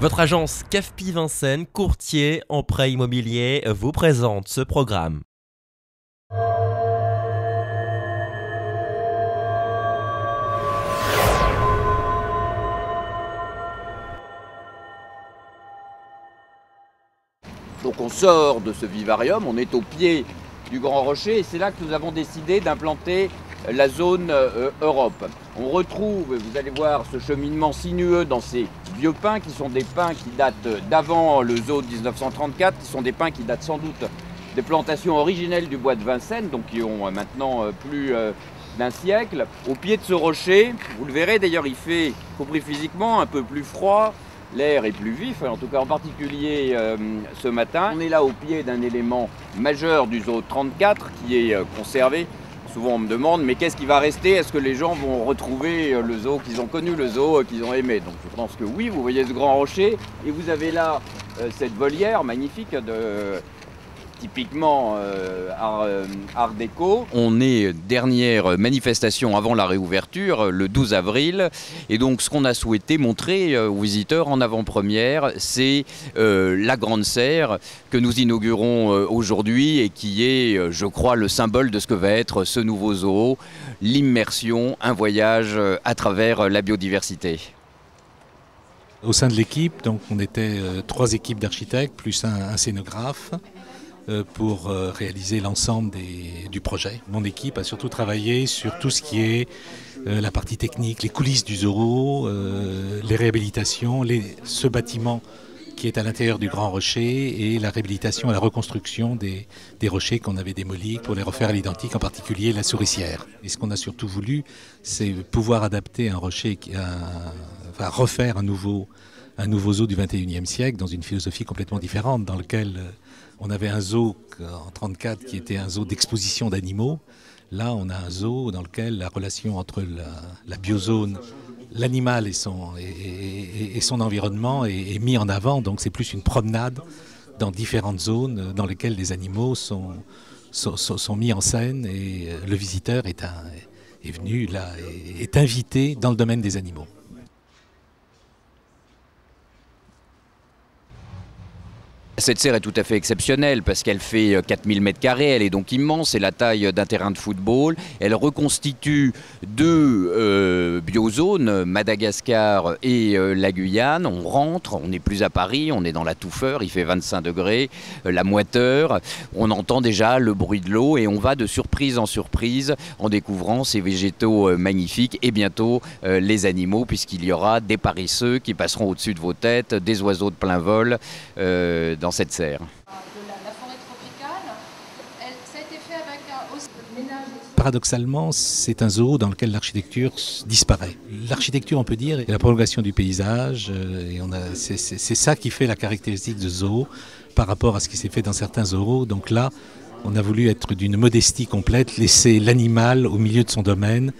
Votre agence CAFPI Vincennes, courtier en prêt immobilier, vous présente ce programme. Donc on sort de ce vivarium, on est au pied du Grand Rocher et c'est là que nous avons décidé d'implanter la zone Europe. On retrouve, vous allez voir, ce cheminement sinueux dans ces vieux pins qui sont des pins qui datent d'avant le zoo de 1934, qui sont des pins qui datent sans doute des plantations originelles du bois de Vincennes, donc qui ont maintenant plus d'un siècle. Au pied de ce rocher, vous le verrez d'ailleurs, il fait, compris physiquement, un peu plus froid. L'air est plus vif, en tout cas en particulier ce matin. On est là au pied d'un élément majeur du zoo 34 qui est conservé. Souvent on me demande, mais qu'est-ce qui va rester? Est-ce que les gens vont retrouver le zoo qu'ils ont connu, le zoo qu'ils ont aimé? Donc je pense que oui, vous voyez ce grand rocher et vous avez là cette volière magnifique de... typiquement art déco. On est dernière manifestation avant la réouverture, le 12 avril. Et donc ce qu'on a souhaité montrer aux visiteurs en avant-première, c'est la grande serre que nous inaugurons aujourd'hui et qui est, je crois, le symbole de ce que va être ce nouveau zoo, l'immersion, un voyage à travers la biodiversité. Au sein de l'équipe, donc on était 3 équipes d'architectes plus un scénographe pour réaliser l'ensemble du projet. Mon équipe a surtout travaillé sur tout ce qui est la partie technique, les coulisses du zoo, les réhabilitations, ce bâtiment qui est à l'intérieur du Grand Rocher et la réhabilitation et la reconstruction des rochers qu'on avait démolis pour les refaire à l'identique, en particulier la souricière. Et ce qu'on a surtout voulu, c'est pouvoir adapter un rocher, refaire un nouveau zoo du 21e siècle dans une philosophie complètement différente, dans lequel on avait un zoo en 1934 qui était un zoo d'exposition d'animaux. Là, on a un zoo dans lequel la relation entre la biozone, l'animal et son environnement est mis en avant. Donc c'est plus une promenade dans différentes zones dans lesquelles les animaux sont mis en scène et le visiteur est venu là, est invité dans le domaine des animaux. Cette serre est tout à fait exceptionnelle parce qu'elle fait 4000 m², elle est donc immense, c'est la taille d'un terrain de football. Elle reconstitue 2 biozones, Madagascar et la Guyane. On rentre, on n'est plus à Paris, on est dans la touffeur, il fait 25 degrés, la moiteur. On entend déjà le bruit de l'eau et on va de surprise en surprise en découvrant ces végétaux magnifiques et bientôt les animaux puisqu'il y aura des paresseux qui passeront au-dessus de vos têtes, des oiseaux de plein vol dans cette serre. La forêt tropicale, ça a été fait avec un ménage. Paradoxalement, c'est un zoo dans lequel l'architecture disparaît. L'architecture, on peut dire, est la prolongation du paysage, et c'est ça qui fait la caractéristique de zoo par rapport à ce qui s'est fait dans certains zoos. Donc là, on a voulu être d'une modestie complète, laisser l'animal au milieu de son domaine